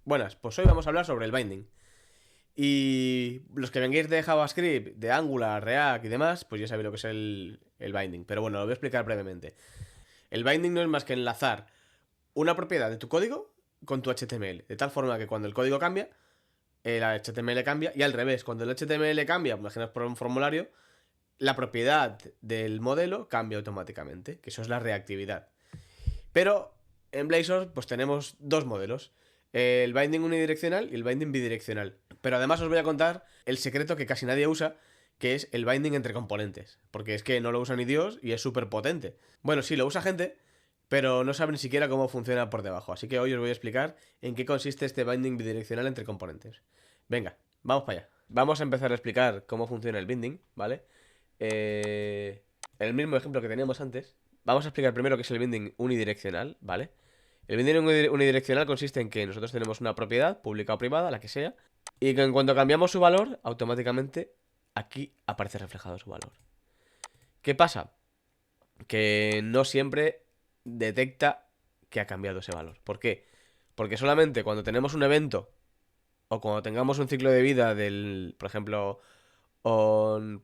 Buenas, pues hoy vamos a hablar sobre el binding. Y los que vengáis de JavaScript, de Angular, React y demás, pues ya sabéis lo que es el binding. Pero bueno, lo voy a explicar brevemente. El binding no es más que enlazar una propiedad de tu código con tu HTML. De tal forma que cuando el código cambia, el HTML cambia. Y al revés, cuando el HTML cambia, imaginaos por un formulario, la propiedad del modelo cambia automáticamente. Que eso es la reactividad. Pero en Blazor pues tenemos dos modelos. El binding unidireccional y el binding bidireccional. Pero además os voy a contar el secreto que casi nadie usa, que es el binding entre componentes. Porque es que no lo usa ni Dios y es súper potente. Bueno, sí, lo usa gente, pero no saben ni siquiera cómo funciona por debajo. Así que hoy os voy a explicar en qué consiste este binding bidireccional entre componentes. Venga, vamos para allá. Vamos a empezar a explicar cómo funciona el binding, ¿vale? El mismo ejemplo que teníamos antes. Vamos a explicar primero qué es el binding unidireccional, ¿vale? El binding unidireccional consiste en que nosotros tenemos una propiedad, pública o privada, la que sea, y que en cuanto cambiamos su valor, automáticamente aquí aparece reflejado su valor. ¿Qué pasa? Que no siempre detecta que ha cambiado ese valor. ¿Por qué? Porque solamente cuando tenemos un evento o cuando tengamos un ciclo de vida del, por ejemplo, on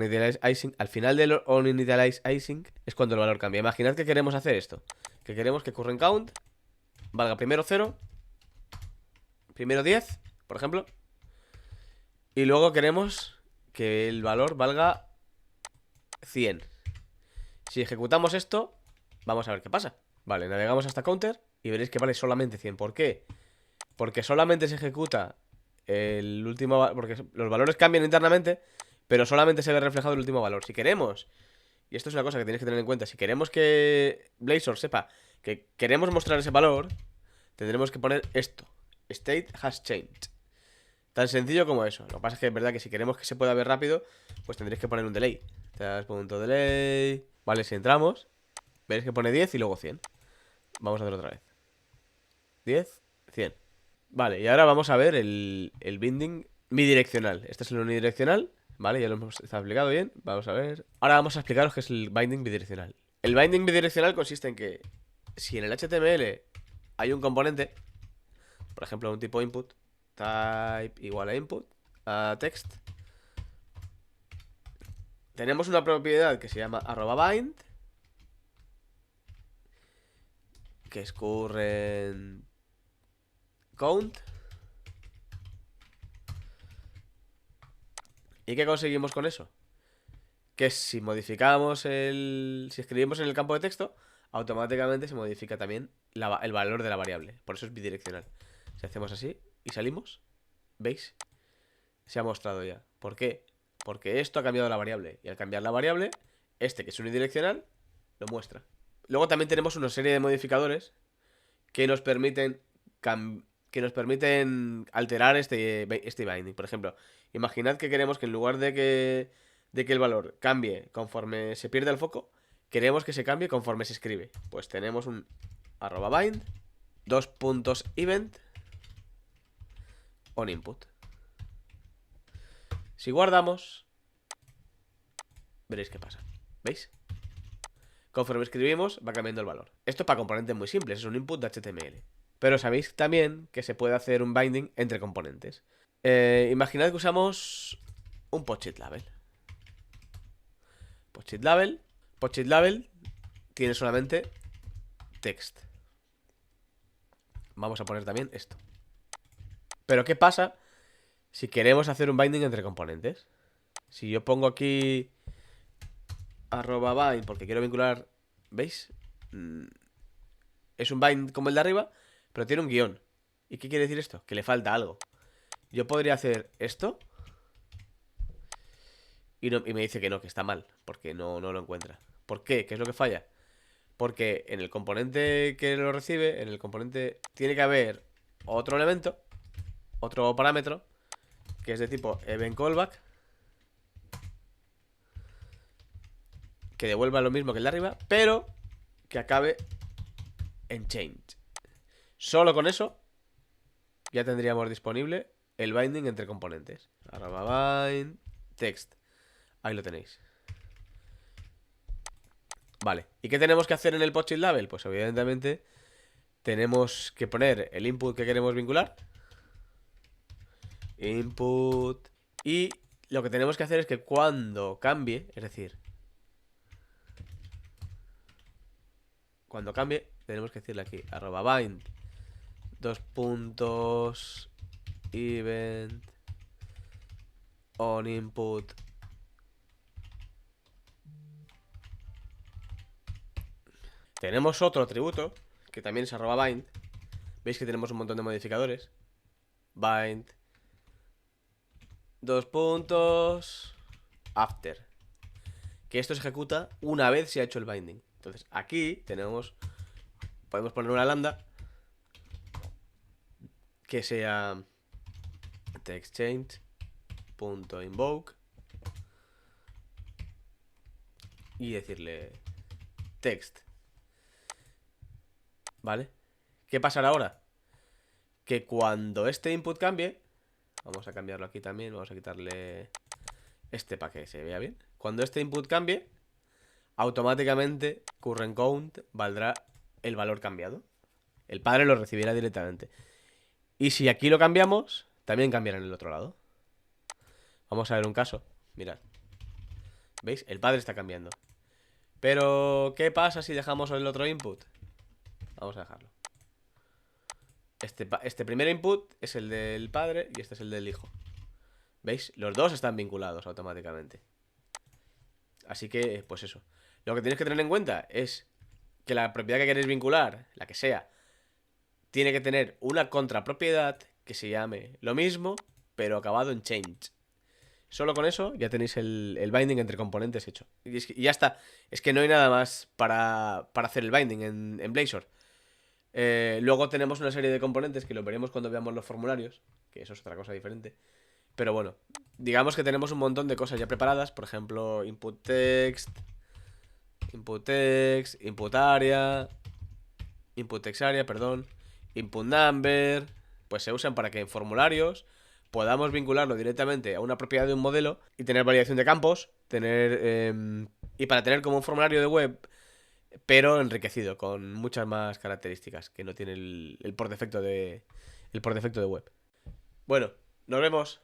initialize icing, al final del on initialize icing es cuando el valor cambia. Imaginad que queremos hacer esto, que queremos que current count valga primero 0, primero 10, por ejemplo, y luego queremos que el valor valga 100. Si ejecutamos esto, vamos a ver qué pasa. Vale, navegamos hasta counter y veréis que vale solamente 100. ¿Por qué? Porque solamente se ejecuta el último... Porque los valores cambian internamente, pero solamente se ve reflejado el último valor. Si queremos, y esto es una cosa que tenéis que tener en cuenta, si queremos que Blazor sepa que queremos mostrar ese valor, tendremos que poner esto: state has changed. Tan sencillo como eso. Lo que pasa es que es verdad que si queremos que se pueda ver rápido, pues tendréis que poner un delay. Delay. Vale, si entramos, veréis que pone 10 y luego 100. Vamos a hacerlo otra vez. 10, 100. Vale, y ahora vamos a ver el binding bidireccional. Este es el unidireccional, ¿vale? Ya lo hemos explicado bien. Vamos a ver. Ahora vamos a explicaros qué es el binding bidireccional. El binding bidireccional consiste en que si en el HTML hay un componente, por ejemplo, un tipo input, type igual a input, a text, tenemos una propiedad que se llama @bind, que es current count. ¿Y qué conseguimos con eso? Que si modificamos si escribimos en el campo de texto, automáticamente se modifica también el valor de la variable. Por eso es bidireccional. Si hacemos así y salimos, ¿veis? Se ha mostrado ya. ¿Por qué? Porque esto ha cambiado la variable. Y al cambiar la variable, este que es unidireccional, lo muestra. Luego también tenemos una serie de modificadores que nos permiten alterar este binding. Por ejemplo, imaginad que queremos que en lugar de que el valor cambie conforme se pierde el foco, queremos que se cambie conforme se escribe. Pues tenemos un @bind, event on input. Si guardamos, veréis qué pasa. ¿Veis? Conforme escribimos, va cambiando el valor. Esto es para componentes muy simples, es un input de HTML. Pero sabéis también que se puede hacer un binding entre componentes. Imaginad que usamos un post-it label. Post-it label tiene solamente text. Vamos a poner también esto. Pero ¿qué pasa si queremos hacer un binding entre componentes? Si yo pongo aquí @bind porque quiero vincular, ¿veis? Es un bind como el de arriba, pero tiene un guión. ¿Y qué quiere decir esto? Que le falta algo. Yo podría hacer esto y me dice que no, que está mal, porque no lo encuentra. ¿Por qué? ¿Qué es lo que falla? Porque en el componente que lo recibe, en el componente tiene que haber otro elemento, otro parámetro, que es de tipo event callback, que devuelva lo mismo que el de arriba, pero que acabe en change. Solo con eso ya tendríamos disponible el binding entre componentes. @bind text. Ahí lo tenéis. Vale, ¿y qué tenemos que hacer en el post-it label? Pues evidentemente tenemos que poner el input que queremos vincular. Input. Y lo que tenemos que hacer es que cuando cambie, es decir, cuando cambie, tenemos que decirle aquí, @bind, event on input. Tenemos otro atributo que también es @bind. Veis que tenemos un montón de modificadores. Bind, after, que esto se ejecuta una vez se ha hecho el binding. Entonces aquí podemos poner una lambda que sea textChange.invoke y decirle text. ¿Vale? ¿Qué pasará ahora? Que cuando este input cambie, vamos a cambiarlo aquí también, vamos a quitarle este para que se vea bien. Cuando este input cambie, automáticamente currentCount valdrá el valor cambiado. El padre lo recibirá directamente. Y si aquí lo cambiamos, también cambiará en el otro lado. Vamos a ver un caso. Mirad. ¿Veis? El padre está cambiando. Pero, ¿qué pasa si dejamos el otro input? Vamos a dejarlo. Este primer input es el del padre y este es el del hijo. ¿Veis? Los dos están vinculados automáticamente. Así que, pues eso. Lo que tienes que tener en cuenta es que la propiedad que queréis vincular, la que sea, tiene que tener una contrapropiedad que se llame lo mismo, pero acabado en change. Solo con eso ya tenéis el binding entre componentes hecho. Y ya está. Es que no hay nada más para hacer el binding en Blazor. Luego tenemos una serie de componentes que lo veremos cuando veamos los formularios, que eso es otra cosa diferente. Pero bueno, digamos que tenemos un montón de cosas ya preparadas. Por ejemplo, input text, input area, input text area, perdón, input number. Pues se usan para que en formularios podamos vincularlo directamente a una propiedad de un modelo y tener validación de campos, y para tener como un formulario de web, pero enriquecido con muchas más características que no tiene el por defecto de web. Bueno, nos vemos.